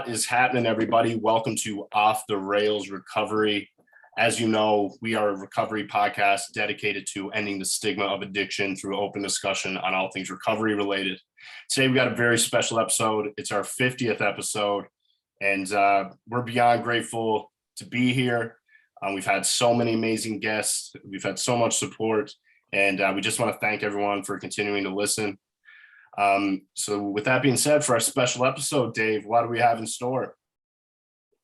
What is happening, everybody? Welcome to Off the Rails Recovery. As you know, we are a recovery podcast dedicated to ending the stigma of addiction through open discussion on all things recovery related. Today, we got a very special episode. It's our 50th episode, and we're beyond grateful to be here. We've had so many amazing guests. We've had so much support, and we just want to thank everyone for continuing to listen. So with that being said, for our special episode, Dave, what do we have in store?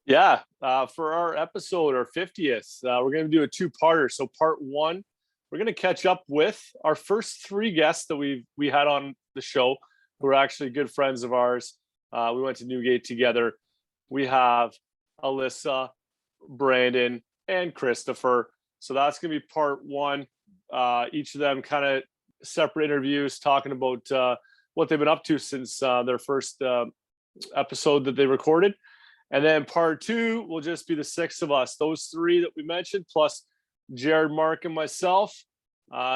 Yeah, for our episode, our 50th, we're going to do a two-parter. So part one, we're going to catch up with our first three guests that we had on the show, who are actually good friends of ours. We went to Newgate together. We have Alyssa, Brandon, and Christopher. So that's going to be part one. Each of them kind of separate interviews talking about what they've been up to since their first episode that they recorded. And then part two will just be the six of us, those three that we mentioned, plus Jared, Mark, and myself,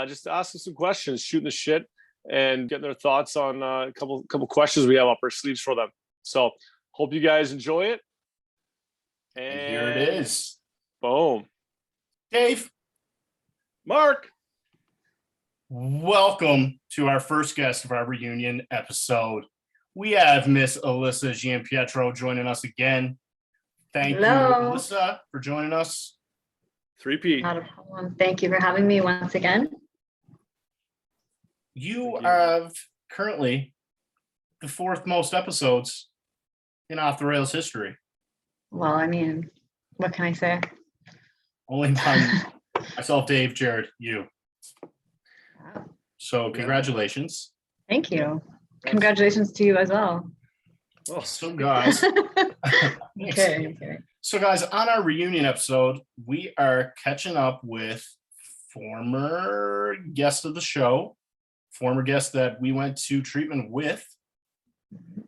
just asking some questions, shooting the shit, and getting their thoughts on a couple questions we have up our sleeves for them. So hope you guys enjoy it. And here it is. Boom. Dave. Mark. Welcome to our first guest of our reunion episode. We have Miss Alyssa Giampietro joining us again. Thank you, Alyssa, for joining us. 3P. Not a problem. Thank you for having me once again. You have currently the fourth most episodes in Off the Rails history. Well, I mean, what can I say? Only by myself, Dave, Jared, you. Wow. So congratulations. Thank you. Congratulations to you as well. Well, so guys. Okay. So guys, on our reunion episode, we are catching up with former guest of the show, former guest that we went to treatment with,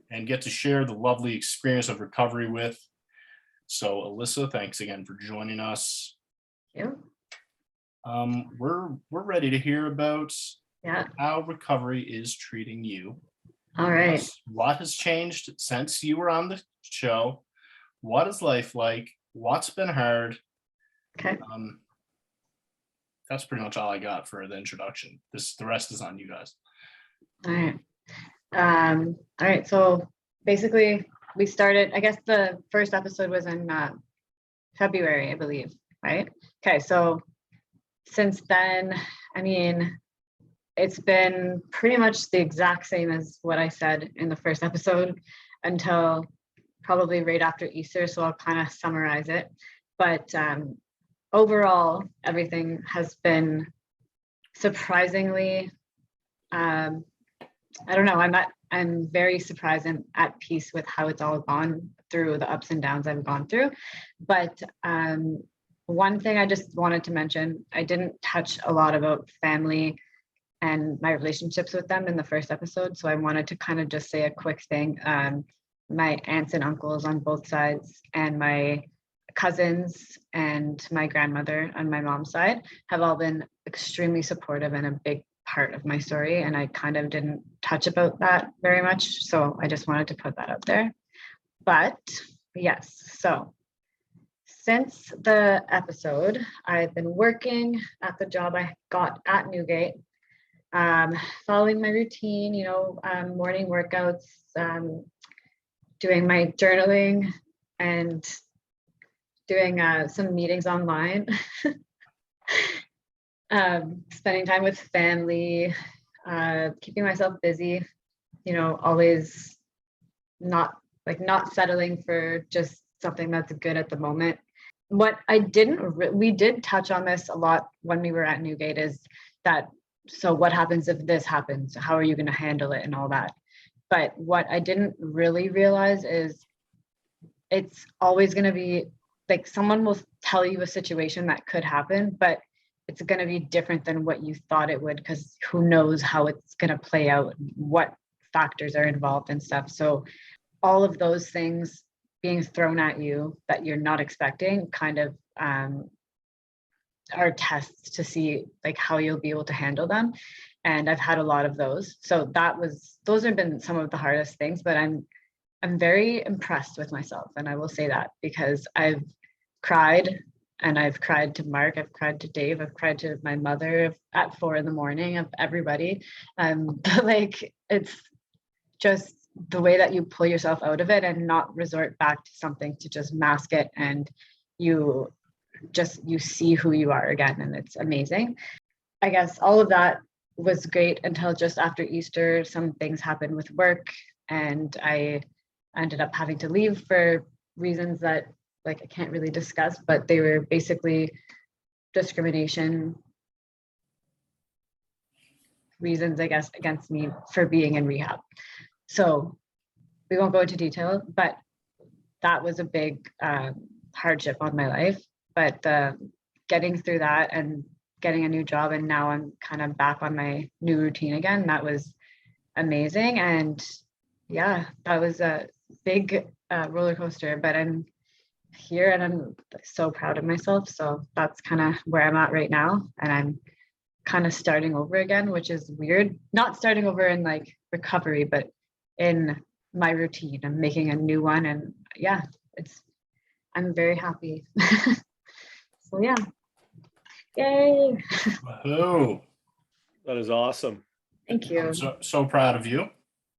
and get to share the lovely experience of recovery with. So Alyssa, thanks again for joining us. Thank you. We're ready to hear about Yeah. how recovery is treating you. All right. What has changed since you were on the show? What is life like? What's been hard? Okay. That's pretty much all I got for the introduction. The rest is on you guys. All right. All right. So basically, we started. I guess the first episode was in February, I believe. Right. Okay. So since then, I mean, it's been pretty much the exact same as what I said in the first episode until probably right after Easter. So I'll kind of summarize it. But overall, everything has been surprisingly, I don't know, I'm very surprised and at peace with how it's all gone through, the ups and downs I've gone through. But one thing I just wanted to mention, I didn't touch a lot about family and my relationships with them in the first episode. So I wanted to kind of just say a quick thing. My aunts and uncles on both sides and my cousins and my grandmother on my mom's side have all been extremely supportive and a big part of my story. And I kind of didn't touch about that very much. So I just wanted to put that out there. But yes, so since the episode, I've been working at the job I got at Newgate, following my routine, morning workouts, doing my journaling and doing some meetings online, spending time with family, keeping myself busy, always not settling for just something that's good at the moment. What we did touch on this a lot when we were at Newgate is that, so what happens if this happens? How are you going to handle it and all that? But what I didn't really realize is it's always going to be like someone will tell you a situation that could happen, but it's going to be different than what you thought it would, because who knows how it's going to play out, what factors are involved and stuff. So all of those things being thrown at you that you're not expecting kind of are tests to see like how you'll be able to handle them. And I've had a lot of those. So those have been some of the hardest things, but I'm I'm very impressed with myself. And I will say that because I've cried, and I've cried to Mark, I've cried to Dave, I've cried to my mother at 4 a.m, of everybody. But like, it's just the way that you pull yourself out of it and not resort back to something to just mask it, and you see who you are again, and it's amazing. I guess all of that was great until just after Easter. Some things happened with work, and I ended up having to leave for reasons that like I can't really discuss, but they were basically discrimination reasons, I guess, against me for being in rehab. So we won't go into detail, but that was a big hardship on my life. But getting through that and getting a new job, and now I'm kind of back on my new routine again, that was amazing. And yeah, that was a big roller coaster, but I'm here and I'm so proud of myself. So that's kind of where I'm at right now. And I'm kind of starting over again, which is weird. Not starting over in like recovery, but in my routine. I'm making a new one. And yeah, I'm very happy. So yeah. Yay. Woohoo. That is awesome. Thank you. I'm so proud of you.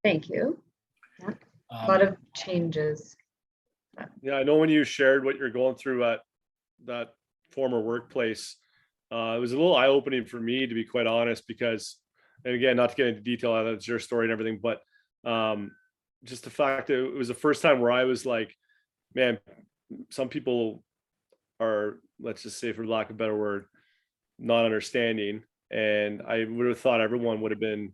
Thank you. Yeah. A lot of changes. Yeah, I know when you shared what you're going through at that former workplace, it was a little eye-opening for me, to be quite honest, because, and again, not to get into detail, that's your story and everything, but just the fact that it was the first time where I was like, man, some people are, let's just say, for lack of a better word, not understanding. And I would have thought everyone would have been,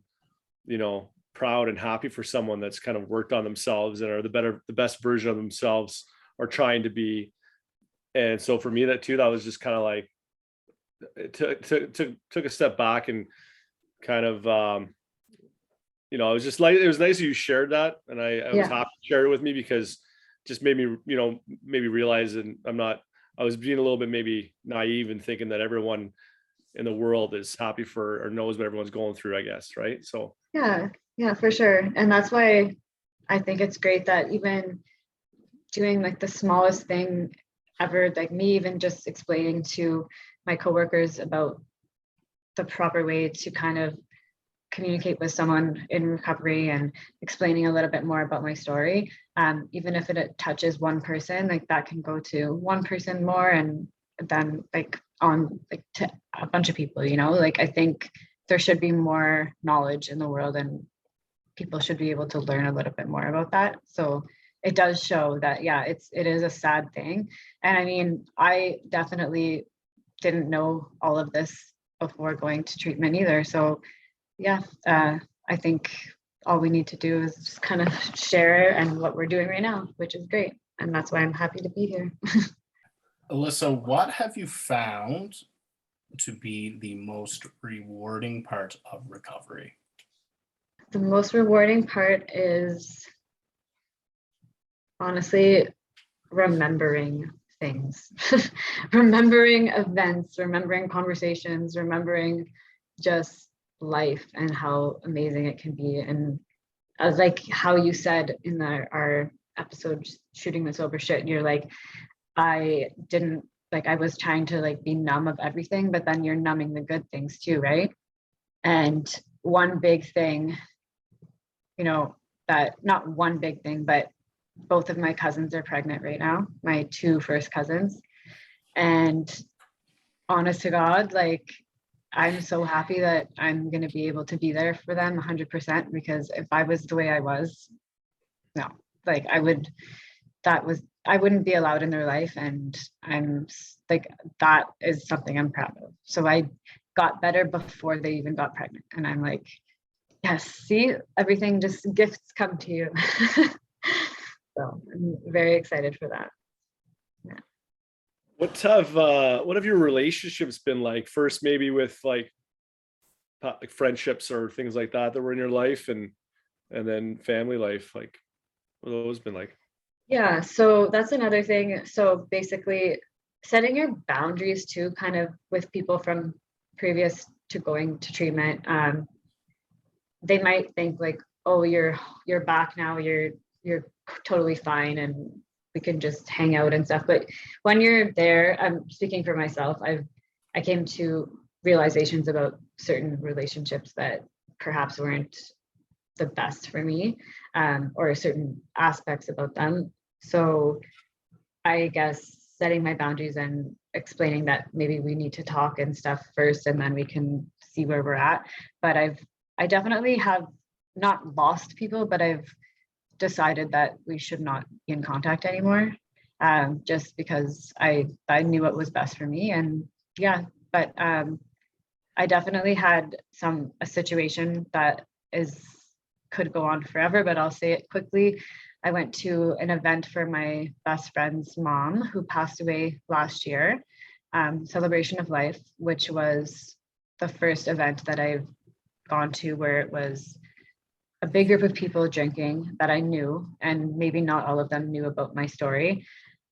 proud and happy for someone that's kind of worked on themselves and are the best version of themselves, or trying to be. And so for me, that was just kind of like, it took a step back and kind of, it was just like, it was nice that you shared that. And I was happy to share it with me, because it just made me, maybe realize that I was being a little bit maybe naive and thinking that everyone in the world is happy for, or knows what everyone's going through, I guess. Right. So yeah, for sure. And that's why I think it's great that even doing like the smallest thing ever, like me even just explaining to my coworkers about the proper way to kind of communicate with someone in recovery, and explaining a little bit more about my story, even if it touches one person, like that can go to one person more, and then like on like to a bunch of people, like I think there should be more knowledge in the world, and people should be able to learn a little bit more about that. So it does show that, yeah, it is a sad thing. And I mean, I definitely didn't know all of this before going to treatment either. So yeah, I think all we need to do is just kind of share and what we're doing right now, which is great. And that's why I'm happy to be here. Alyssa, what have you found to be the most rewarding part of recovery? The most rewarding part is honestly remembering things, remembering events, remembering conversations, remembering just life and how amazing it can be. And like how you said in our episode, Shooting the Sober Shit, you're like, I was trying to like be numb of everything, but then you're numbing the good things too, right? And one big thing, that not one big thing, but both of my cousins are pregnant right now, my 2 first cousins. And honest to God, like, I'm so happy that I'm going to be able to be there for them 100%, because if I was the way I was, no, like I wouldn't be allowed in their life. And I'm like, that is something I'm proud of. So I got better before they even got pregnant. And I'm like, yes, see, everything, just gifts come to you. So I'm very excited for that. Yeah. What have your relationships been like? First, maybe with like friendships or things like that were in your life, and then family life. Like, what have those been like? Yeah, so that's another thing. So basically, setting your boundaries too, kind of with people from previous to going to treatment. They might think like, oh, you're back now, you're you're totally fine and we can just hang out and stuff. But when you're there, I'm speaking for myself, I came to realizations about certain relationships that perhaps weren't the best for me, or certain aspects about them. So I guess setting my boundaries and explaining that maybe we need to talk and stuff first, and then we can see where we're at. But I definitely have not lost people, but I've decided that we should not be in contact anymore, just because I knew what was best for me. And yeah, but I definitely had a situation that could go on forever, but I'll say it quickly. I went to an event for my best friend's mom who passed away last year, Celebration of Life, which was the first event that I've gone to where it was a big group of people drinking that I knew, and maybe not all of them knew about my story.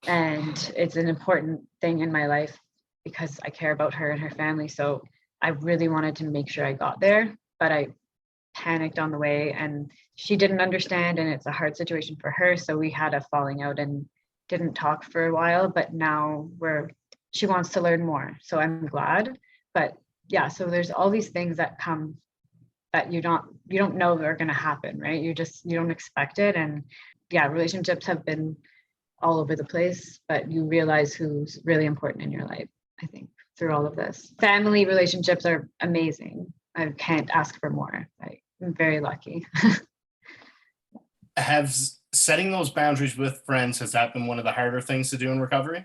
And it's an important thing in my life because I care about her and her family. So I really wanted to make sure I got there, but I panicked on the way and she didn't understand, and it's a hard situation for her. So we had a falling out and didn't talk for a while, but now she wants to learn more. So I'm glad. But yeah, so there's all these things that come that you don't know are going to happen, right? You don't expect it. And yeah, relationships have been all over the place, but you realize who's really important in your life, I think, through all of this. Family relationships are amazing. I can't ask for more. I'm very lucky. Have setting those boundaries with friends, has that been one of the harder things to do in recovery?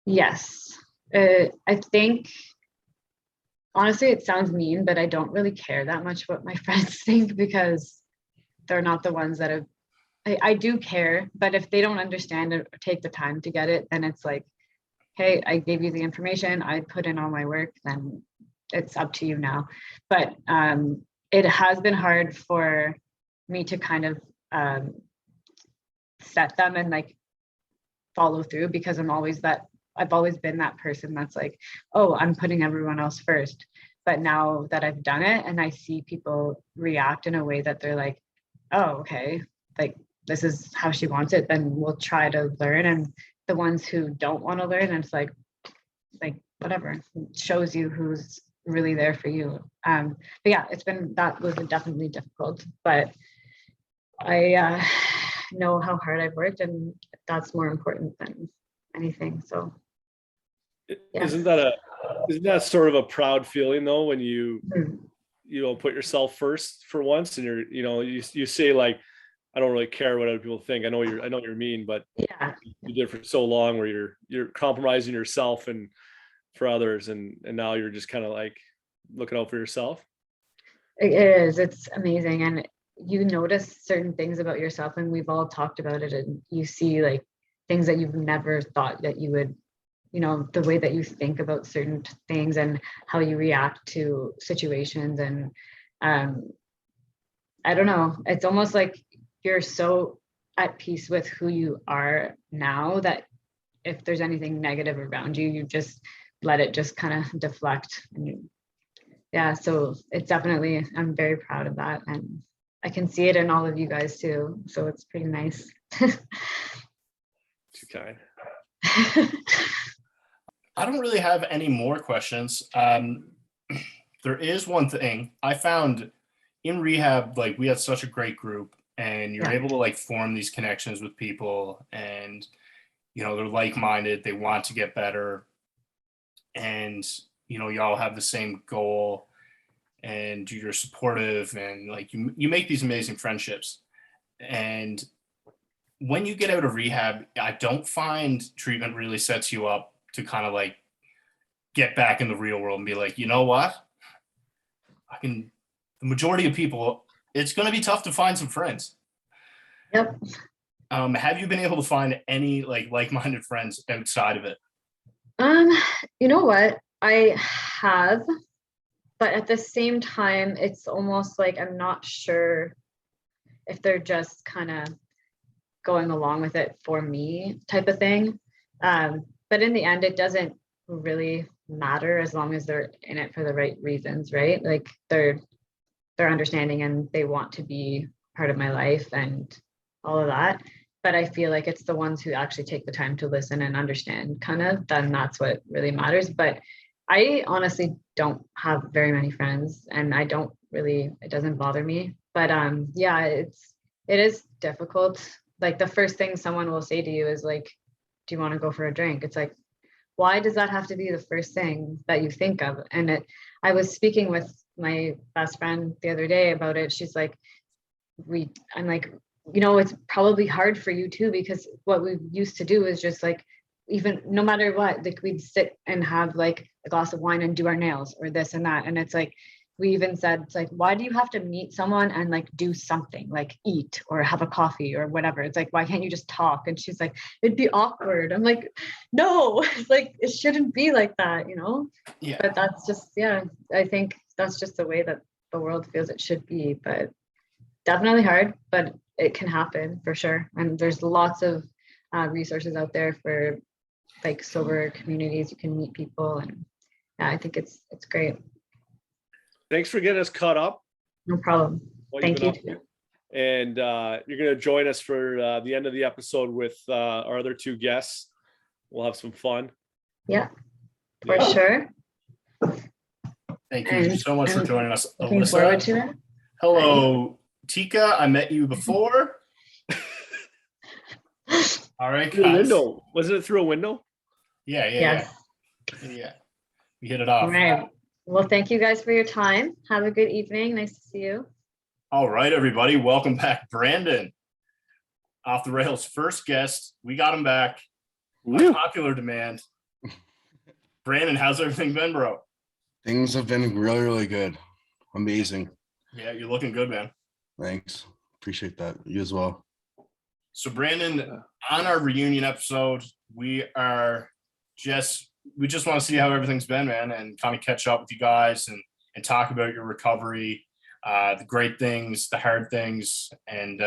Yes. I think, honestly, it sounds mean, but I don't really care that much what my friends think because they're not the ones that have, I do care, but if they don't understand it or take the time to get it, then it's like, hey, I gave you the information, I put in all my work, then it's up to you now. But it has been hard for me to kind of set them and like follow through, because I've always been that person that's like, oh, I'm putting everyone else first. But now that I've done it and I see people react in a way that they're like, oh, okay, like this is how she wants it, then we'll try to learn. And the ones who don't want to learn, it's like whatever, it shows you who's really there for you. But yeah, that was definitely difficult, but I know how hard I've worked, and that's more important than anything. So yeah. Isn't that sort of a proud feeling though, when you put yourself first for once, and you say like, I don't really care what other people think. I know you're mean, but yeah, you did for so long where you're compromising yourself and for others, and now you're just kind of like looking out for yourself. it is. It's amazing. And you notice certain things about yourself, and we've all talked about it, and you see like things that you've never thought that you would, the way that you think about certain things and how you react to situations. And I don't know, it's almost like you're so at peace with who you are now that if there's anything negative around you, you just let it just kind of deflect. And yeah, so it's definitely, I'm very proud of that. And I can see it in all of you guys too. So it's pretty nice. Too kind. I don't really have any more questions. There is one thing I found in rehab, like we had such a great group, and you're able to like form these connections with people, and they're like-minded, they want to get better, and you all have the same goal, and you're supportive, and like you make these amazing friendships. And when you get out of rehab, I don't find treatment really sets you up to kind of like get back in the real world and be like, you know what? The majority of people, it's going to be tough to find some friends. Yep. Have you been able to find any like-minded friends outside of it? You know what? I have, but at the same time, it's almost like I'm not sure if they're just kind of going along with it for me type of thing. But in the end, it doesn't really matter as long as they're in it for the right reasons, right? Like they're understanding and they want to be part of my life and all of that. But I feel like it's the ones who actually take the time to listen and understand kind of, then that's what really matters. But I honestly don't have very many friends, and I don't really, it doesn't bother me. But yeah, it is difficult. Like the first thing someone will say to you is like, do you want to go for a drink? It's like, why does that have to be the first thing that you think of? And I was speaking with my best friend the other day about it. She's like, I'm like, it's probably hard for you too, because what we used to do is just like, even no matter what, like we'd sit and have like a glass of wine and do our nails or this and that. And it's like, we even said, it's like, why do you have to meet someone and like do something like eat or have a coffee or whatever? It's like, why can't you just talk? And she's like, it'd be awkward. I'm like, no, it's like, it shouldn't be like that, Yeah. But that's just, yeah, I think that's just the way that the world feels it should be, but definitely hard, but it can happen for sure. And there's lots of resources out there for like sober communities. You can meet people, and yeah, I think it's great. Thanks for getting us caught up. No problem. Thank you. And you're going to join us for the end of the episode with our other two guests. We'll have some fun. Yeah, for sure. Thank you so much for joining us, looking Alyssa. Forward to it. Hello, Tika. I met you before. All right, Through a guys. window. Wasn't it through a window? Yes. Yeah. We hit it off. All right. Well, thank you guys for your time. Have a good evening. Nice to see you. All right, everybody. Welcome back, Brandon. Off the Rails first guest. We got him back. By popular demand. Brandon, how's everything been, bro? Things have been really, really good. Amazing. Yeah, you're looking good, man. Thanks. Appreciate that. You as well. So, Brandon, on our reunion episode, we just want to see how everything's been, man, and kind of catch up with you guys and talk about your recovery, the great things, the hard things, and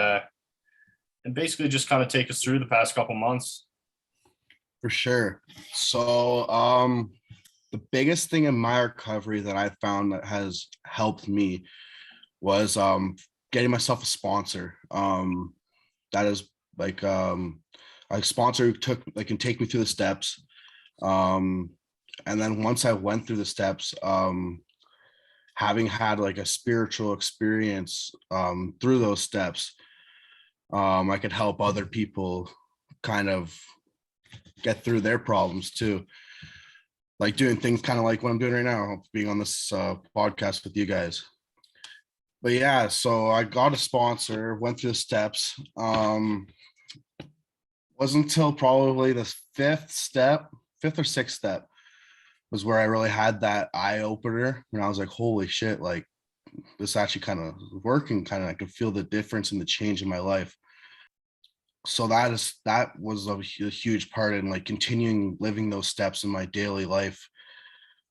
basically just kind of take us through the past couple months. For sure. So the biggest thing in my recovery that I found that has helped me was getting myself a sponsor. That is like a sponsor who can take me through the steps. And then once I went through the steps, having had like a spiritual experience through those steps, I could help other people kind of get through their problems too. Like doing things kind of like what I'm doing right now, being on this podcast with you guys. But yeah, so I got a sponsor, went through the steps. Wasn't until probably the fifth or sixth step was where I really had that eye opener. And I was like, holy shit, like this actually kind of working, kind of I could feel the difference and the change in my life. So that was a huge part in like continuing living those steps in my daily life,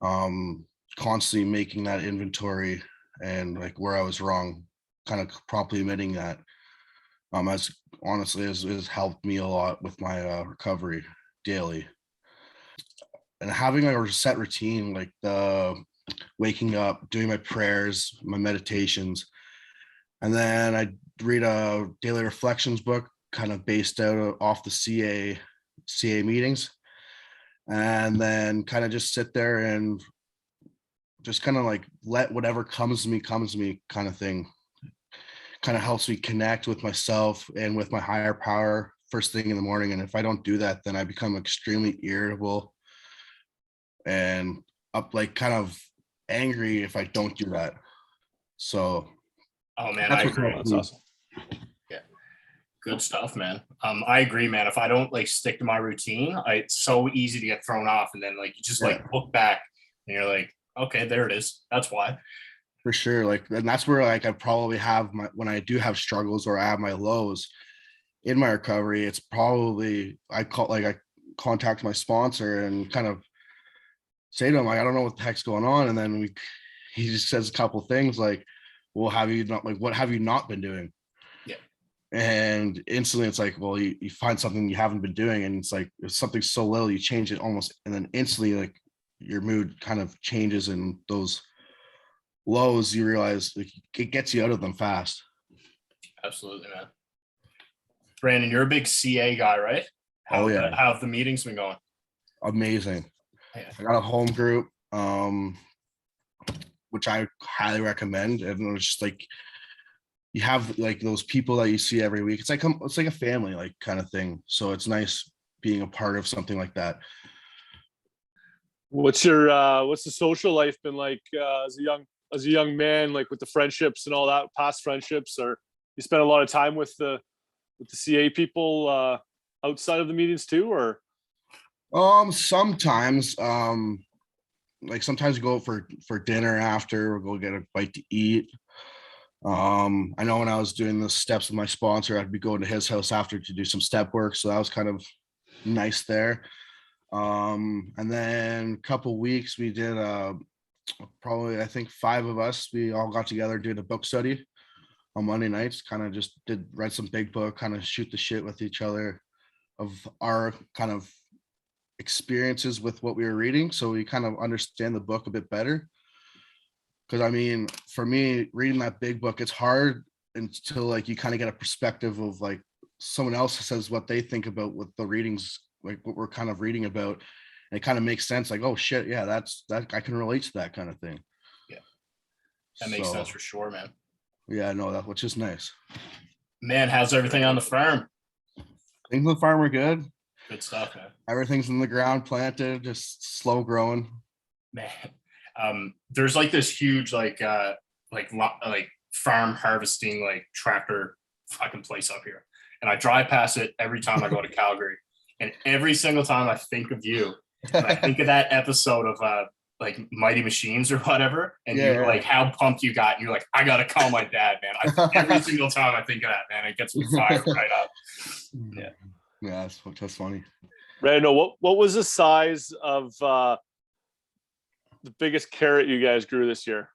constantly making that inventory and like where I was wrong, kind of promptly admitting that, as honestly has helped me a lot with my recovery daily. And having a set routine, like the waking up, doing my prayers, my meditations, and then I read a daily reflections book kind of based off the CA meetings, and then kind of just sit there and just kind of like let whatever comes to me kind of thing. Kind of helps me connect with myself and with my higher power first thing in the morning. And if I don't do that, then I become extremely irritable and kind of angry if I don't do that. So oh man, I agree. That's awesome. Yeah, good stuff, man. I agree, man. If I don't like stick to my routine, it's so easy to get thrown off, and then like you just like look back and you're like, okay, there it is. That's why. For sure. Like, and that's where like I probably have when I do have struggles or I have my lows in my recovery, it's probably I contact my sponsor and kind of say to him, like, I don't know what the heck's going on. And then he just says a couple of things like, well, what have you not been doing? Yeah. And instantly it's like, well, you find something you haven't been doing, and it's like it's something so little, you change it almost, and then instantly like your mood kind of changes, and those lows you realize like, it gets you out of them fast. Absolutely, man. Brandon, you're a big CA guy, right? How have the meetings been going? Amazing. Yeah. I got a home group, which I highly recommend. And it's just like you have like those people that you see every week. It's like a family like kind of thing. So it's nice being a part of something like that. What's the social life been like as a young man, like with the friendships and all that, past friendships, or you spend a lot of time with the CA people outside of the meetings too, or? Sometimes, like sometimes we go out for dinner after, we'll go get a bite to eat. I know when I was doing the steps with my sponsor, I'd be going to his house after to do some step work. So that was kind of nice there. And then a couple weeks we did probably I think 5 of us, we all got together, did a book study on Monday nights, kind of just read some big book, kind of shoot the shit with each other of our kind of experiences with what we were reading, so we kind of understand the book a bit better. Because I mean, for me, reading that big book, it's hard until like you kind of get a perspective of like someone else says what they think about what the readings, like what we're kind of reading about, and it kind of makes sense. Like, oh shit, yeah, that's that, I can relate to that kind of thing. Yeah, that makes sense for sure, man. Yeah, no, that which is nice. Man, how's everything on the farm? Things on the farm are good. Good stuff, man. Everything's in the ground, planted, just slow growing. Man, there's like this huge like farm harvesting like tractor fucking place up here, and I drive past it every time I go to Calgary, and every single time I think of you, and I think of that episode of like Mighty Machines or whatever, and you're like how pumped you got, and you're like, I gotta call my dad, man. Every single time I think of that, man, it gets me fired right up. Yeah, that's funny. Brandon, what was the size of the biggest carrot you guys grew this year?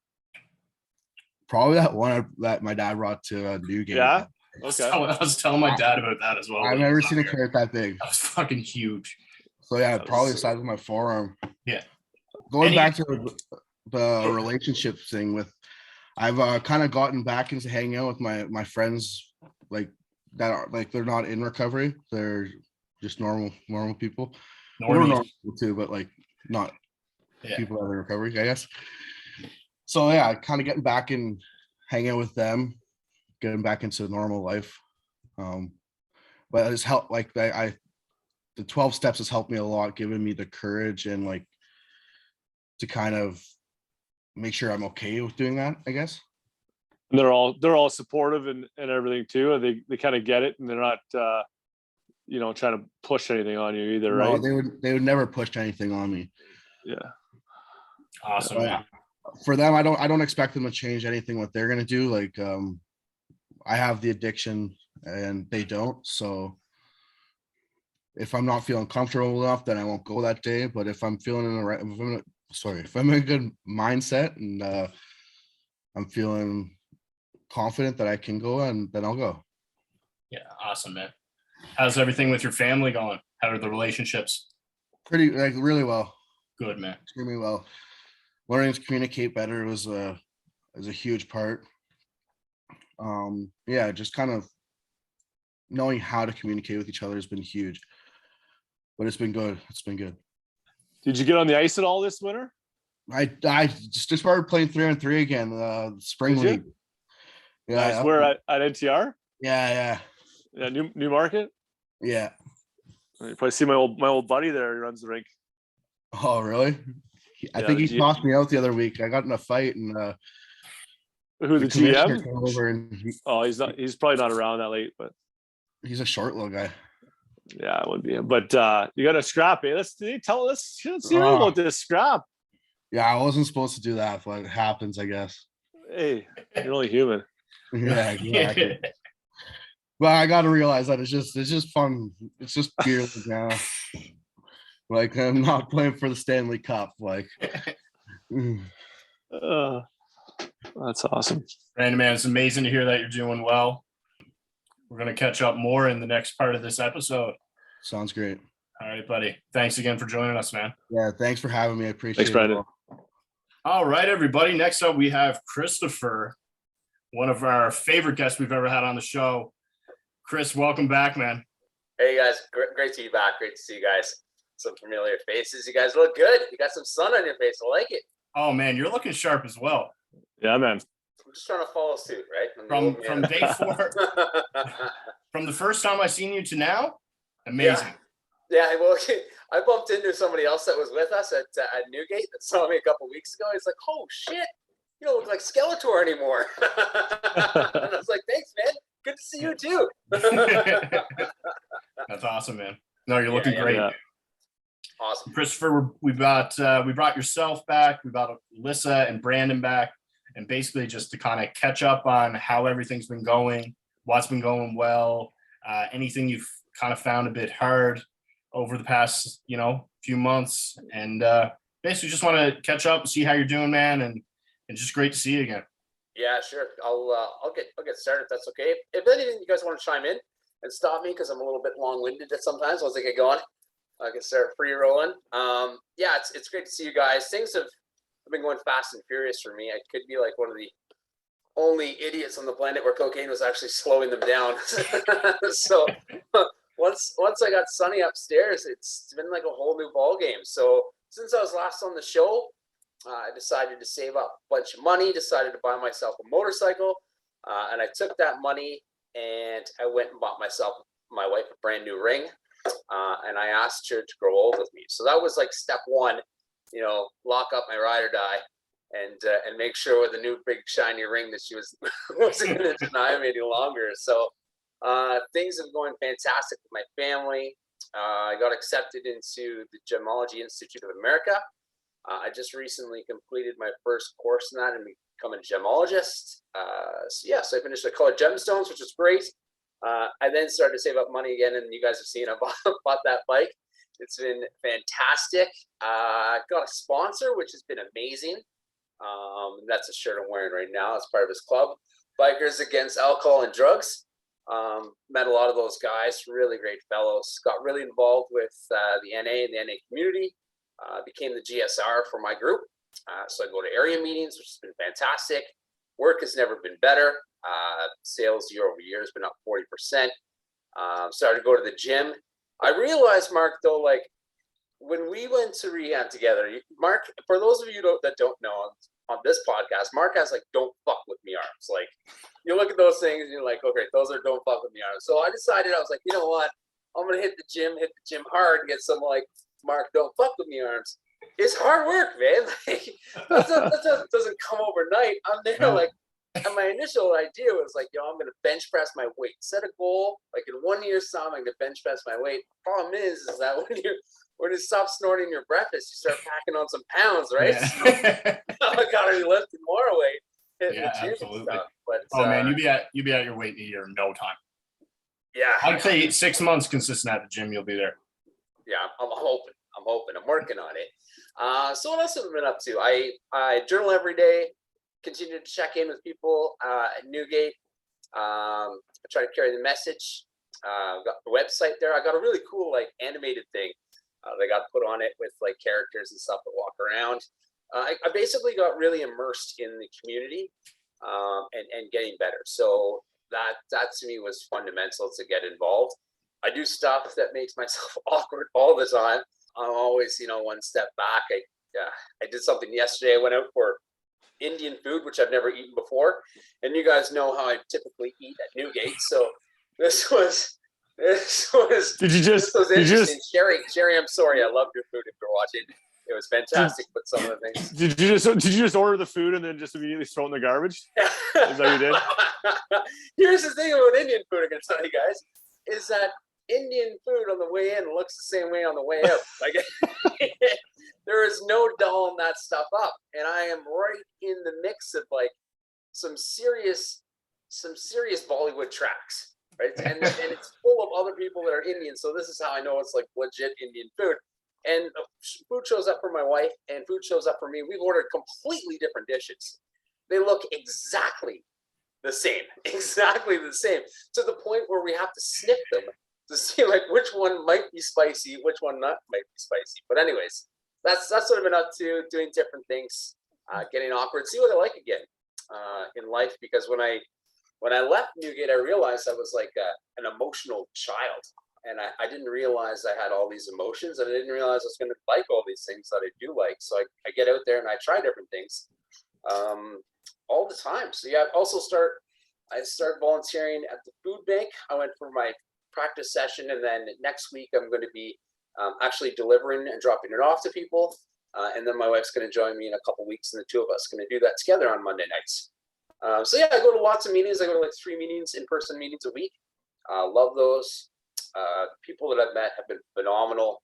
Probably that one that my dad brought to a new game. Yeah. Okay. I was telling my dad about that as well. I've never seen a carrot that big. That was fucking huge. So yeah, probably the size of my forearm. Yeah. Going back to the relationship thing with, I've kind of gotten back into hanging out with my friends like that are like they're not in recovery. They're just normal people. We're normal too, but like not people that are in recovery, I guess. So yeah, kind of getting back and hanging out with them, getting back into normal life. But it's helped, like the 12 steps has helped me a lot, giving me the courage and like to kind of make sure I'm okay with doing that, I guess. And they're all supportive and everything too. They kind of get it, and they're not trying to push anything on you either, right? No, they would never push anything on me. Yeah. Awesome. Yeah. For them, I don't expect them to change anything what they're gonna do. Like I have the addiction and they don't. So if I'm not feeling comfortable enough, then I won't go that day. But if I'm feeling if I'm in a good mindset and I'm feeling confident that I can go, and then I'll go. Yeah, awesome, man. How's everything with your family going? How are the relationships? Pretty, like, really well. Good, man. Extremely well. Learning to communicate better was a huge part. Yeah, just kind of knowing how to communicate with each other has been huge. But it's been good. It's been good. Did you get on the ice at all this winter? I just started playing 3-on-3 again. Spring league. Yeah, nice. Where at NTR? Yeah. New Market. Yeah. You probably see my old buddy there. He runs the rink. Oh, really? I think he tossed me out the other week. I got in a fight and who the GM? Came over and he's not. He's probably not around that late, but he's a short little guy. Yeah, it would be him. But you got a scrap. Hey, let's see about this scrap. Yeah, I wasn't supposed to do that, but it happens, I guess. Hey, you're only human. Yeah, exactly. But I got to realize that it's just fun. It's just beer now. Like, I'm not playing for the Stanley Cup. Like, that's awesome. Brandon, man, it's amazing to hear that you're doing well. We're going to catch up more in the next part of this episode. Sounds great. All right, buddy. Thanks again for joining us, man. Yeah, thanks for having me. I appreciate it. Thanks, Brandon. All right, everybody. Next up, we have Christopher. one of our favorite guests we've ever had on the show. Chris, welcome back, man. Hey guys, great to be back. Great to see you guys. Some familiar faces. You guys look good. You got some sun on your face. I like it. Oh man, you're looking sharp as well. Yeah, man. I'm just trying to follow suit, right? From day 4, from the first time I seen you to now, amazing. Yeah, well, I bumped into somebody else that was with us at Newgate that saw me a couple weeks ago. He's like, "Oh shit, you don't look like Skeletor anymore." And I was like, "Thanks, man. Good to see you too." That's awesome, man. No, you're looking great. Yeah. Awesome. Christopher, we brought yourself back. We brought Alyssa and Brandon back, and basically just to kind of catch up on how everything's been going, what's been going well, anything you've kind of found a bit hard over the past, few months, and basically just want to catch up and see how you're doing, man, and just great to see you again. Yeah, sure. I'll get started if that's okay. If anything, you guys want to chime in and stop me because I'm a little bit long-winded at sometimes once I get going. I can start free rolling. Yeah, it's great to see you guys. Things have been going fast and furious for me. I could be like one of the only idiots on the planet where cocaine was actually slowing them down. So once I got Sunny upstairs, it's been like a whole new ball game. So since I was last on the show, I decided to save up a bunch of money, decided to buy myself a motorcycle, and I took that money and I went and bought my wife a brand new ring, and I asked her to grow old with me. So that was like step one, lock up my ride or die, and make sure with a new big shiny ring that she wasn't going to deny me any longer. So things have been going fantastic with my family. I got accepted into the Gemology Institute of America. I just recently completed my first course in that and become a gemologist. So I finished the colored gemstones, which is great. I then started to save up money again, and you guys have seen I bought that bike. It's been fantastic. Got a sponsor, which has been amazing. That's a shirt I'm wearing right now as part of his club, Bikers Against Alcohol and Drugs. Met a lot of those guys, really great fellows. Got really involved with the NA and the NA community. Became the GSR for my group. So I go to area meetings, which has been fantastic. Work has never been better. Sales year over year has been up 40%. Started to go to the gym. I realized, Mark, though, like when we went to rehab together, Mark, for those of you that don't know on this podcast, Mark has like "don't fuck with me" arms. Like you look at those things and you're like, okay, those are "don't fuck with me" arms. So I decided, I was like, you know what? I'm going to hit the gym hard and get some like Mark "don't fuck with me" arms. It's hard work, man. Like that doesn't come overnight. I'm there like, and my initial idea was like, I'm going to bench press my weight. Set a goal, like in 1 year's time, I'm going to bench press my weight. Problem is that when you stop snorting your breakfast, you start packing on some pounds, right? Yeah. So I got to be lifting more weight. Yeah, absolutely. But, man, you be at your weight in a year in no time. Yeah. I'd say 6 months consistent at the gym, you'll be there. Yeah, I'm hoping. I'm working on it. So what else have I been up to? I journal every day, continue to check in with people at Newgate. I try to carry the message. Got the website there. I got a really cool like animated thing they got put on it with like characters and stuff that walk around. I basically got really immersed in the community and getting better. So that to me was fundamental to get involved. I do stuff that makes myself awkward all the time. I'm always, one step back. I did something yesterday. I went out for Indian food, which I've never eaten before. And you guys know how I typically eat at Newgate. So this was interesting. Sherry, I'm sorry. I loved your food if you're watching. It was fantastic, but some of the things. Did you just order the food and then just immediately throw it in the garbage? Is that what you did? Here's the thing about Indian food, I'm gonna tell you guys, is that Indian food on the way in looks the same way on the way out. Like there is no dulling that stuff up, and I am right in the mix of like some serious Bollywood tracks, right? And it's full of other people that are Indian, so this is how I know it's like legit Indian food. And food shows up for my wife, and food shows up for me. We've ordered completely different dishes. They look exactly the same, to the point where we have to sniff them to see like which one might be spicy, which one not might be spicy. But anyways, that's what I've been up to, doing different things, getting awkward, see what I like again. in life, because when I left Newgate, I realized I was like an emotional child, and I didn't realize I had all these emotions, and I didn't realize I was going to like all these things that I do like. So I get out there and I try different things all the time. So yeah, I started volunteering at the food bank. I went for my practice session, and then next week I'm going to be actually delivering and dropping it off to people. And then my wife's going to join me in a couple weeks, and the two of us are going to do that together on Monday nights. So yeah, I go to lots of meetings. I go to like 3 meetings, in-person meetings a week. Love those. People that I've met have been phenomenal,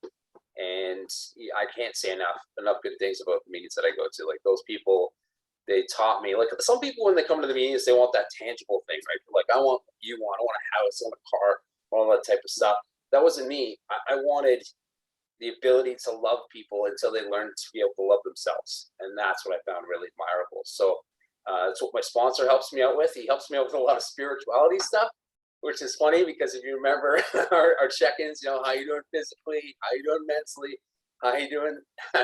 and I can't say enough good things about the meetings that I go to. Like, those people, they taught me. Like, some people, when they come to the meetings, they want that tangible thing, right? Like, I want what you want. I want a house, I want a car, all that type of stuff. That wasn't me. I wanted the ability to love people until they learn to be able to love themselves, and that's what I found really admirable. So that's what my sponsor helps me out with. He helps me out with a lot of spirituality stuff, which is funny, because if you remember our check-ins, you know, how you doing physically, how you doing mentally, how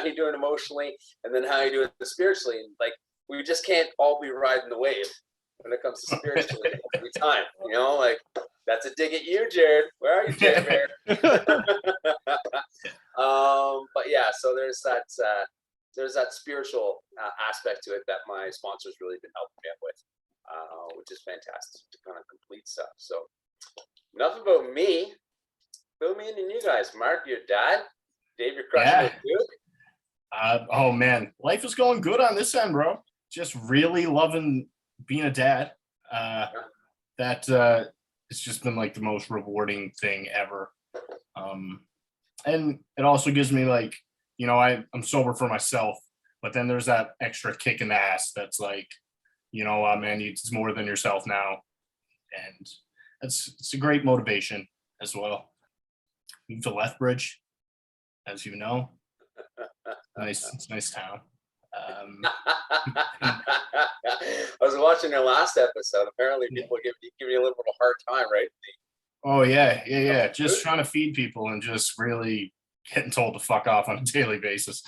you doing emotionally, and then how you doing spiritually. And like, we just can't all be riding the wave when it comes to spiritually every time. You know, like, that's a dig at you, Jared. Where are you, Jared Bear? But yeah, so there's that spiritual aspect to it that my sponsor's really been helping me out with, which is fantastic to kind of complete stuff. So enough about me. Fill me in and you guys. Mark, your dad. Dave, you're crushing with Duke. Oh man, life is going good on this end, bro. Just really loving being a dad. It's just been like the most rewarding thing ever. And it also gives me, like, you know, I'm sober for myself, but then there's that extra kick in the ass that's like, you know, man, it's more than yourself now. And it's a great motivation as well. Moved to Lethbridge, as you know. It's a nice town. I was watching their last episode. Apparently people give you a little bit of a hard time, right? Oh yeah. Just trying to feed people and just really getting told to fuck off on a daily basis.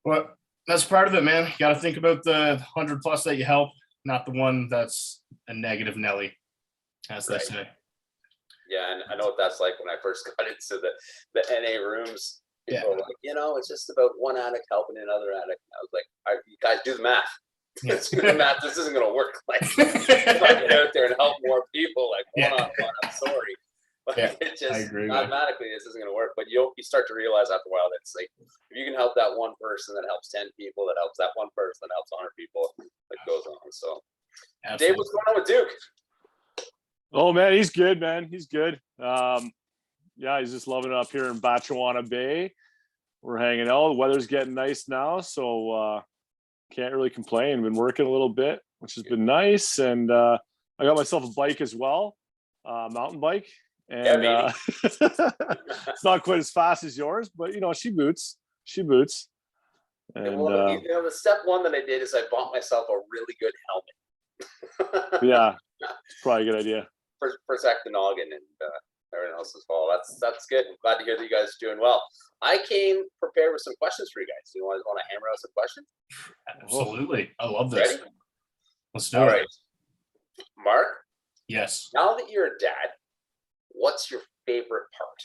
But that's part of it, man. You got to think about the 100+ that you help, not the one that's a negative Nelly, as they say. Yeah, and I know what that's like. When I first got into the NA rooms, people were like, you know, it's just about one addict helping another addict. And I was like, all right, you guys do the math. Let's do the math. This isn't going to work. Like, if I get out there and help more people, like, one-on-one, I'm sorry. But it just, mathematically, this isn't going to work. But you start to realize after a while that it's like, if you can help that one person, that helps 10 people, that helps that one person, that helps 100 people, it goes on. So, absolutely. Dave, what's going on with Duke? Oh man, he's good, man. He's good. Yeah, he's just loving it up here in Batchewana Bay. We're hanging out. The weather's getting nice now, so can't really complain. Been working a little bit, which has been nice. And I got myself a bike as well, mountain bike. And it's not quite as fast as yours, but you know, she boots. And well, you know, the step one that I did is I bought myself a really good helmet. Yeah, it's probably a good idea. Protect the noggin and everything else as well. That's good. I'm glad to hear that you guys are doing well. I came prepared with some questions for you guys. Do you want to hammer out some questions? Absolutely. I love this. Ready? Let's do it. All right. Mark? Yes. Now that you're a dad, what's your favorite part?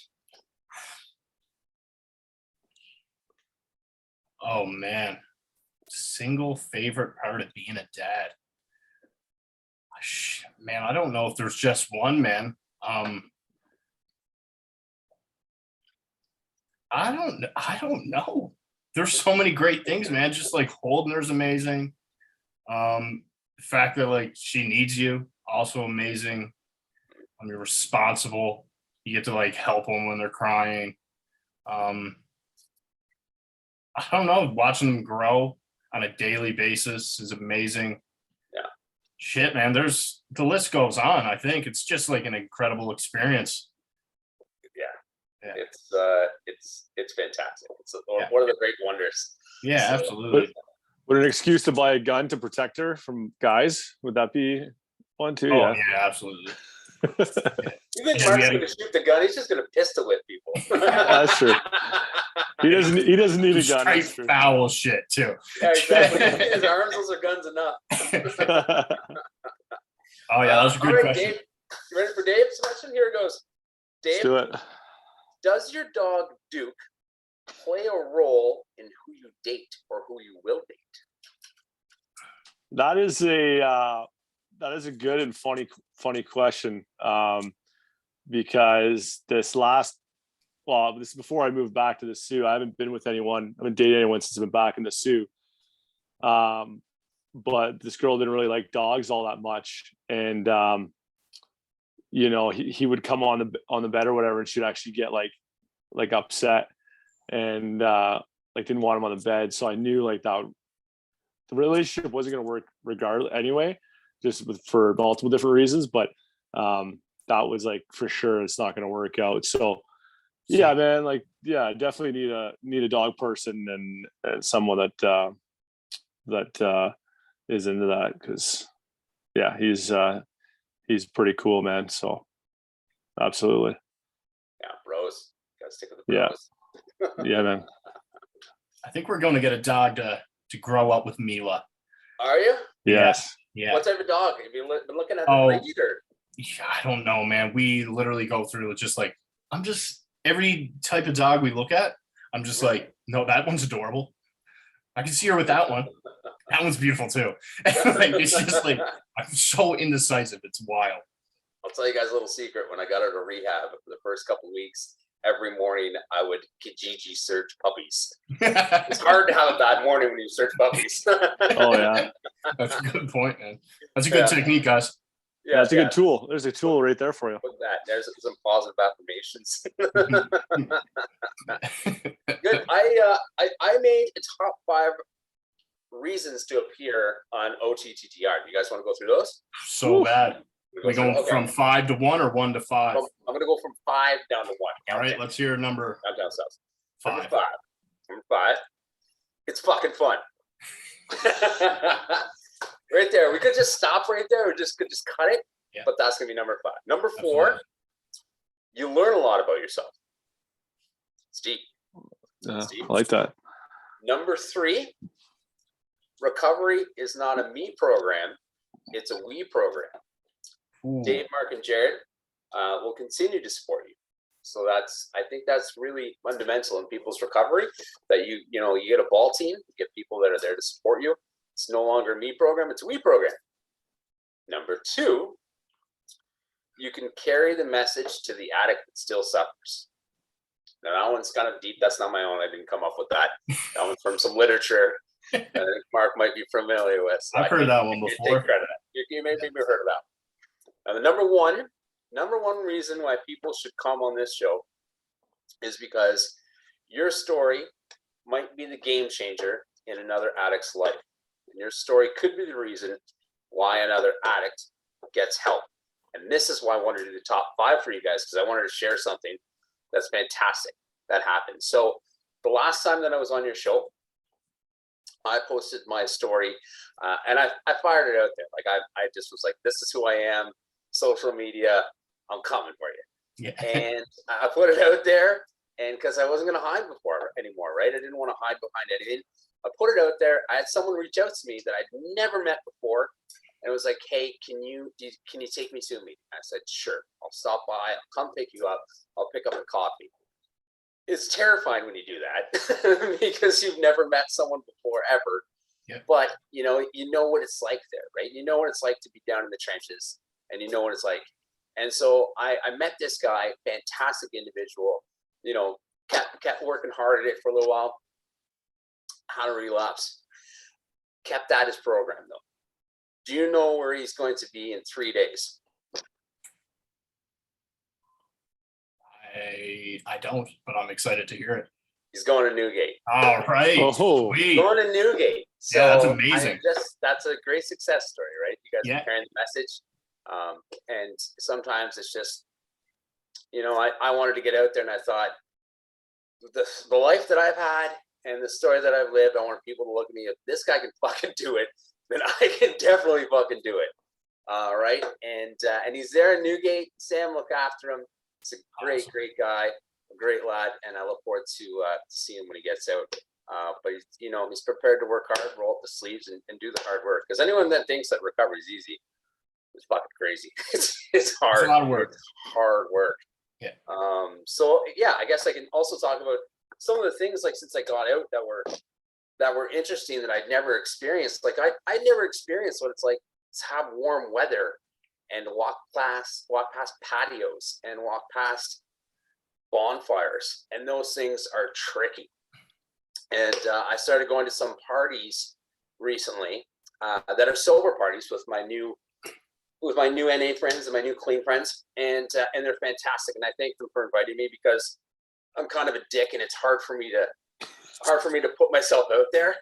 Oh man. Single favorite part of being a dad. Man, I don't know if there's just one, man. I don't know. There's so many great things, man. Just like holding her's amazing. The fact that like she needs you, also amazing. You're responsible. You get to like help them when they're crying. I don't know. Watching them grow on a daily basis is amazing. Shit, man, the list goes on. I think it's just like an incredible experience. Yeah. It's fantastic. It's one of the great wonders. Yeah, so, absolutely. Would an excuse to buy a gun to protect her from guys, would that be one too? Oh, yeah, absolutely. You think Yeah, Mark's going to shoot the gun? He's just going to pistol whip people. That's true. He doesn't need a gun. Straight That's true. foul shit too. Yeah, exactly. His arms, those are guns enough. Oh yeah, that was a good all right, question. Dave, you ready for Dave's question? Here it goes. Let's Dave, do it. does your dog Duke play a role in who you date or who you will date? That is a good and funny question. Because this is before I moved back to the Sioux. I haven't been with anyone. I haven't dated anyone since I've been back in the Sioux. But this girl didn't really like dogs all that much, and he would come on the bed or whatever, and she'd actually get like upset and didn't want him on the bed. So I knew that the relationship wasn't going to work regardless anyway, just for multiple different reasons. But that was for sure it's not going to work out. So yeah, man, definitely need a dog person and someone that is into that, because yeah, he's pretty cool, man. So absolutely. Yeah, bros. Gotta stick with the bros. Yeah, man. I think we're going to get a dog to grow up with Mila. Are you? Yes. Yeah. What type of dog? Have you been looking at the breed or? Yeah, I don't know, man. We literally go through every type of dog we look at, I'm just like, no, that one's adorable. I can see her with that one. That one's beautiful too. It's just I'm so indecisive. It's wild. I'll tell you guys a little secret. When I got her to rehab for the first couple of weeks, every morning I would Kijiji search puppies. It's hard to have a bad morning when you search puppies. Oh yeah. That's a good point, man. That's a good technique, guys. Yeah, that's a good tool. There's a tool right there for you. Put that. There's some positive affirmations. Good. I made a top 5 reasons to appear on OTTTR. Do you guys want to go through those? So bad. We going from 5 to 1 or 1 to 5? I'm going to go from 5 down to 1. All right, let's hear number down south. 5. Number 5. It's fucking fun. Right there. We could just stop right there. We could just cut it. Yeah. But that's going to be number 5. Number 4, you learn a lot about yourself. It's deep. I like that. Number 3, recovery is not a me program. It's a we program. Ooh. Dave, Mark, and Jared will continue to support you. So I think that's really fundamental in people's recovery, that you get a ball team, you get people that are there to support you. It's no longer a me program, it's a we program. Number 2, you can carry the message to the addict that still suffers. Now that one's kind of deep. That's not my own. I didn't come up with that. That one's from some literature I think Mark might be familiar with. So I've heard that one before. Take credit. You maybe heard of that. Now the number one reason why people should come on this show is because your story might be the game changer in another addict's life. And your story could be the reason why another addict gets help. And this is why I wanted to do the top 5 for you guys, because I wanted to share something that's fantastic that happened. So the last time that I was on your show, I posted my story and I fired it out there. I just was like, this is who I am. Social media, I'm coming for you. Yeah. And I put it out there, and because I wasn't going to hide anymore, right? I didn't want to hide behind anything. I put it out there. I had someone reach out to me that I'd never met before, and it was like, "Hey, can you take me to a meeting?" I said, "Sure, I'll stop by. I'll come pick you up. I'll pick up a coffee." It's terrifying when you do that because you've never met someone before ever. Yeah. But you know what it's like there, right? You know what it's like to be down in the trenches, and you know what it's like. And so I met this guy, fantastic individual. Kept working hard at it for a little while. Had a relapse. Kept at his program though. Do you know where he's going to be in 3 days? I don't, but I'm excited to hear it. He's going to Newgate. All right. Oh, going to Newgate. So yeah, that's amazing. That's a great success story, right? You guys are carrying the message. And sometimes it's just, I wanted to get out there, and I thought the life that I've had and the story that I've lived, I want people to look at me. If this guy can fucking do it, then I can definitely fucking do it. right? And he's there in Newgate. Sam looked after him. He's a great, great guy, a great lad, and I look forward to see him when he gets out. But he's prepared to work hard, roll up the sleeves, and do the hard work. Because anyone that thinks that recovery is easy is fucking crazy. It's hard. It's a lot of work. It's hard work. Yeah. So yeah, I guess I can also talk about some of the things like since I got out that were interesting that I'd never experienced. Like I never experienced what it's like to have warm weather and walk past patios and walk past bonfires, and those things are tricky. And I started going to some parties recently that are sober parties with my new NA friends and my new clean friends, and they're fantastic. And I thank them for inviting me, because I'm kind of a dick, and it's hard for me to put myself out there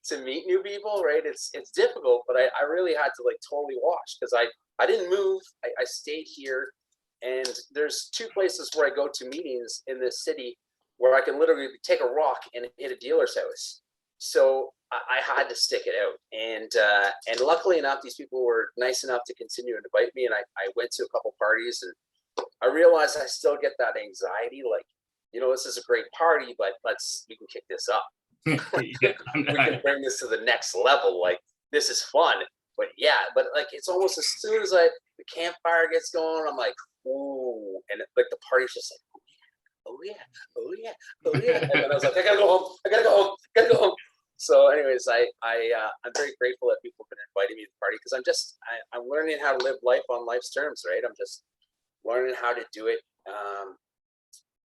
to meet new people, right? It's difficult, but I really had to like totally wash, because I didn't move. I stayed here, and there's two places where I go to meetings in this city where I can literally take a rock and hit a dealer's house. So I had to stick it out, and luckily enough, these people were nice enough to continue to invite me, and I went to a couple parties, and I realized I still get that anxiety, like, this is a great party, but we can kick this up. We can bring this to the next level. Like, this is fun, but like it's almost as soon as the campfire gets going, I'm like, ooh, and like the party's just like, oh yeah. And then I was like, I gotta go home. So anyways, I'm very grateful that people have been inviting me to the party, because I'm learning how to live life on life's terms, right? I'm just learning how to do it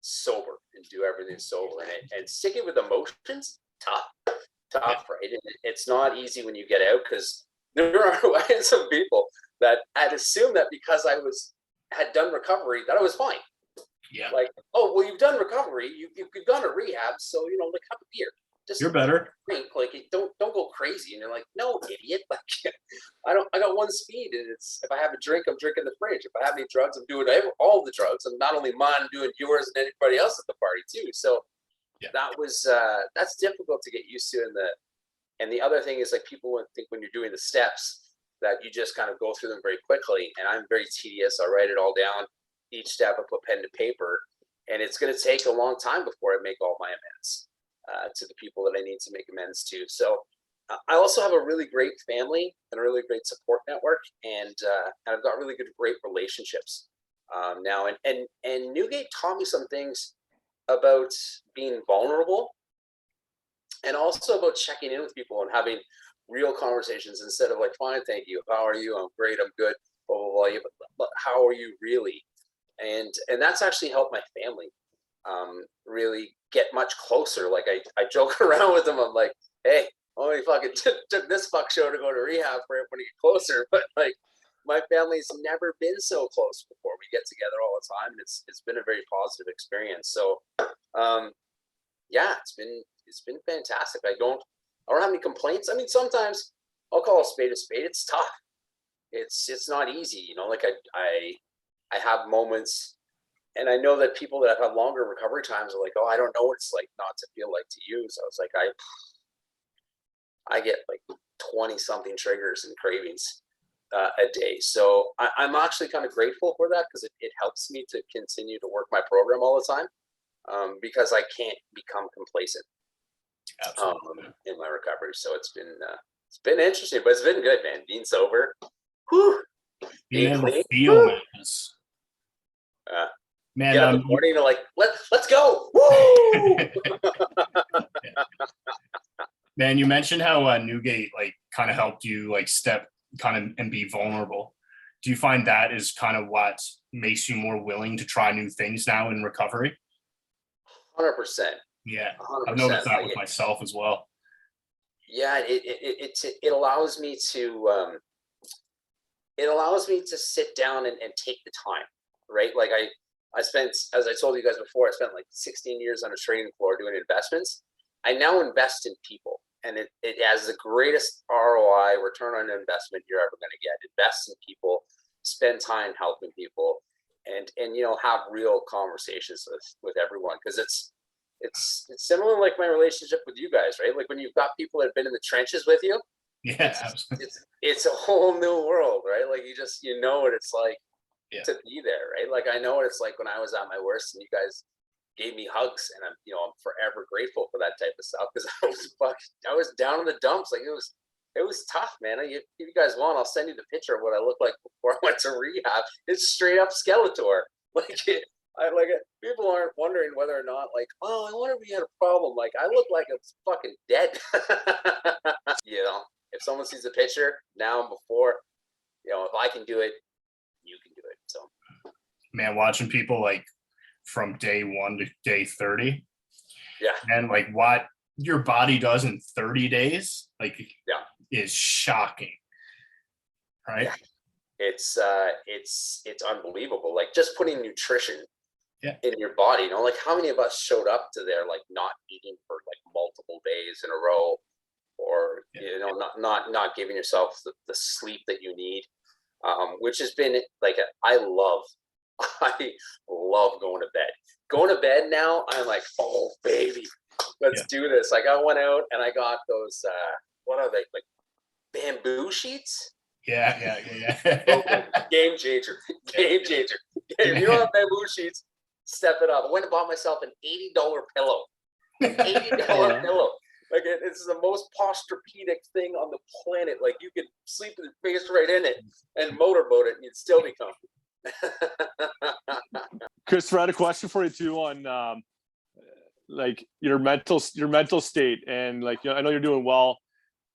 sober, and do everything sober, and sticking with emotions, tough, right? And it's not easy when you get out, because there are some people that had assumed that because I had done recovery that I was fine. Yeah. Like, oh, well, you've done recovery, you've gone to rehab, so like have a beer. Just You're better. drink, like don't go crazy. And you're like, no, idiot. Like I got one speed, and it's, if I have a drink, I'm drinking the fridge. If I have any drugs, I'm doing all the drugs. And not only mine, I'm doing yours and anybody else at the party too. So yeah, that's difficult to get used to. And the other thing is, like, people think when you're doing the steps that you just kind of go through them very quickly. And I'm very tedious. I write it all down, each step. I put pen to paper, and it's going to take a long time before I make all my amends to the people that I need to make amends to. So I also have a really great family and a really great support network, and I've got really great relationships now. And Newgate taught me some things about being vulnerable, and also about checking in with people and having real conversations instead of like, fine, thank you, how are you, I'm great, I'm good, blah blah blah. But how are you really? And that's actually helped my family really get much closer. Like I joke around with them. I'm like, hey, only fucking took this fuck show to go to rehab for everyone to get closer. But like, my family's never been so close before. We get together all the time, and it's been a very positive experience. So yeah, it's been fantastic. I don't have any complaints. I mean, sometimes I'll call a spade a spade. It's tough. It's not easy, like I have moments, and I know that people that have had longer recovery times are like, oh, I don't know what it's like not to feel like to you. So it's like, I get like 20 something triggers and cravings a day. So I'm actually kind of grateful for that, because it helps me to continue to work my program all the time, because I can't become complacent in my recovery. So it's been interesting, but it's been good, man. Being sober, whew, Being able clean, to feel, man. Man, get up in the morning and like, let's go. Woo! Man, you mentioned how Newgate like kind of helped you like step kind of and be vulnerable. Do you find that is kind of what makes you more willing to try new things now in recovery? 100%. Yeah, 100%. I've noticed that with myself as well. Yeah, it allows me to sit down and take the time, right? Like I spent, as I told you guys before, I spent like 16 years on a trading floor doing investments. I now invest in people, and it has the greatest ROI, return on investment, you're ever going to get. Invest in people, spend time helping people, and have real conversations with everyone, because it's similar like my relationship with you guys, right? Like when you've got people that have been in the trenches with you, Yeah, absolutely. It's a whole new world, right? Like you know what it's like Yeah. to be there, right? Like I know what it's like when I was at my worst and you guys gave me hugs, and I'm forever grateful for that type of stuff, because I was down in the dumps. Like it was tough, man. If you guys want, I'll send you the picture of what I looked like before I went to rehab. It's straight up Skeletor. People aren't wondering whether or not, like, oh, I wonder if he had a problem. Like, I look like I was fucking dead. If someone sees a picture now and before, if I can do it, you can do it. So, man, watching people like from day 1 to day 30, yeah, and like what your body does in 30 days, like, yeah, is shocking, right? Yeah. It's unbelievable. Like, just putting nutrition in your body, like how many of us showed up to there like not eating for like multiple days in a row, or not giving yourself the sleep that you need, which has been like I love going to bed now. I'm like, oh baby, let's do this. Like, I went out and I got those what are they, like bamboo sheets? Yeah. Okay. Game changer. If you don't have bamboo sheets, step it up. I went and bought myself an $80 pillow. $80 pillow. Like, it's the most posturepedic thing on the planet. Like, you could sleep with your face right in it and motorboat it, and you'd still be comfy. Christopher, I had a question for you too on like your mental state, and like, I know you're doing well,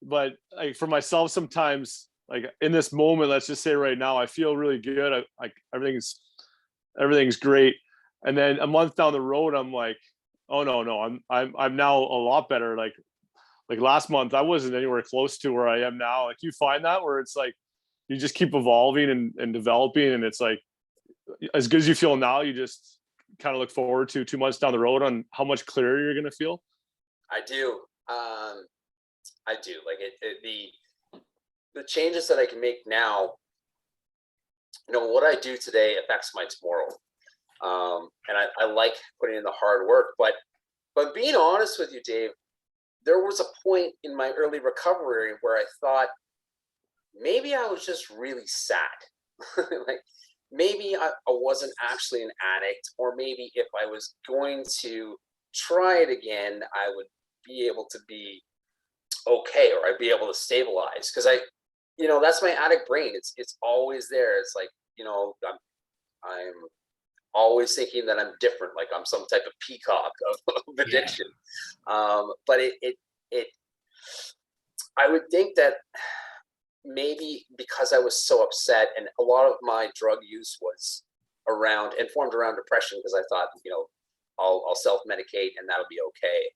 but like for myself, sometimes like in this moment, let's just say right now, I feel really good. Like everything's great, and then a month down the road, I'm like, oh no, I'm now a lot better. Like last month, I wasn't anywhere close to where I am now. Like, you find that where it's like you just keep evolving and developing, and it's like as good as you feel now, you just kind of look forward to 2 months down the road on how much clearer you're going to feel. I do. Like the changes that I can make now, what I do today affects my tomorrow. And I like putting in the hard work, but being honest with you, Dave, there was a point in my early recovery where I thought maybe I was just really sad. Like, maybe I wasn't actually an addict, or maybe if I was going to try it again, I would be able to be okay, or I'd be able to stabilize. Because that's my addict brain. It's always there. It's like, I'm always thinking that I'm different, like I'm some type of peacock of addiction. But I would think that maybe because I was so upset, and a lot of my drug use was formed around depression, because I thought, I'll self-medicate and that'll be okay.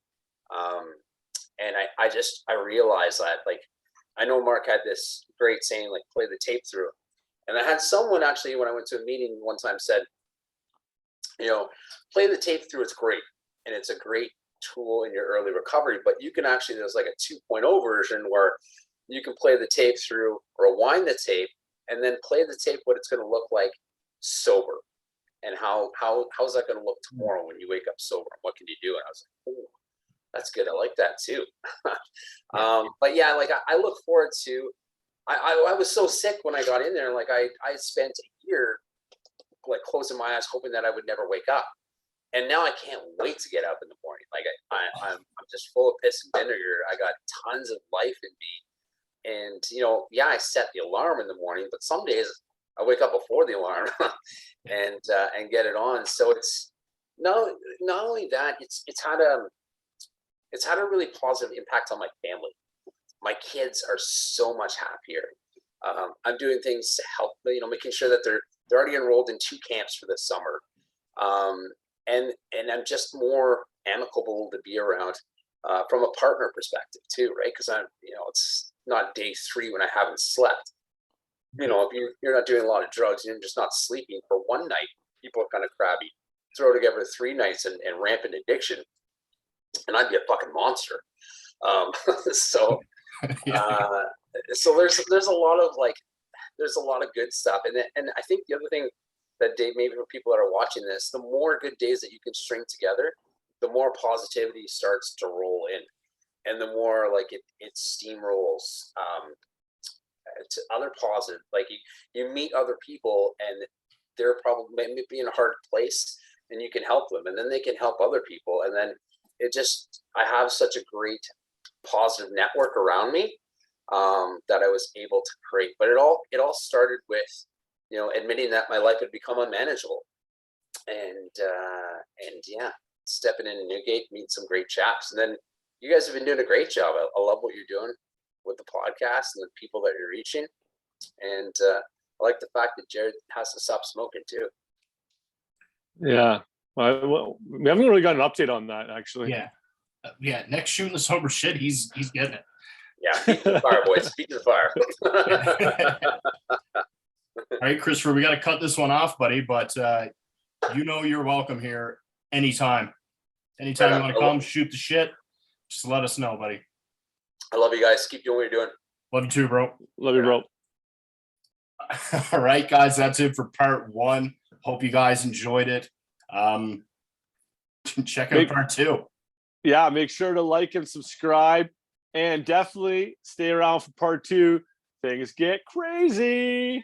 And I realized that, like, I know Mark had this great saying, like, play the tape through. And I had someone actually, when I went to a meeting one time, said, play the tape through, it's great. And it's a great tool in your early recovery, but you can actually, there's like a 2.0 version where you can play the tape through, rewind the tape, and then play the tape what it's going to look like sober. And how's that going to look tomorrow when you wake up sober? What can you do? And I was like, oh, that's good. I like that too. But yeah, like I look forward to, I was so sick when I got in there. Like I spent a year like closing my eyes, hoping that I would never wake up. And now I can't wait to get up in the morning. Like I'm just full of piss and vinegar. I got tons of life in me. And, I set the alarm in the morning, but some days I wake up before the alarm and get it on. So it's not only that, it's had a really positive impact on my family. My kids are so much happier. I'm doing things to help, making sure that they're already enrolled in 2 camps for this summer. And I'm just more amicable to be around from a partner perspective too, right? Because it's not day 3 when I haven't slept. If you're not doing a lot of drugs, you're just not sleeping for one night, people are kind of crabby. Throw together 3 nights and rampant addiction, and I'd be a fucking monster. So there's a lot of good stuff. And I think the other thing that, Dave, maybe for people that are watching this, the more good days that you can string together, the more positivity starts to roll in. and the more like it steamrolls to other positive. Like you meet other people, and they're probably maybe in a hard place, and you can help them, and then they can help other people, and then I have such a great positive network around me that I was able to create. But it all started with, you know, admitting that my life had become unmanageable, and yeah, stepping into Newgate, meeting some great chaps, and then you guys have been doing a great job. I love what you're doing with the podcast and the people that you're reaching, and I like the fact that Jared has to stop smoking too. Yeah, well, we haven't really got an update on that actually. Yeah. Next shooting the sober shit, he's getting it. Yeah, feet to the fire, boys. Feet to the fire. All right, Christopher, we got to cut this one off, buddy. But you know you're welcome here anytime. Anytime you want to come, shoot the shit. Just let us know, buddy. I love you guys. Keep doing what you're doing. Love you too, bro. Love you, bro. All right, guys, that's it for part 1. Hope you guys enjoyed it. Check out part 2. Yeah, make sure to like and subscribe, and definitely stay around for part 2. Things get crazy.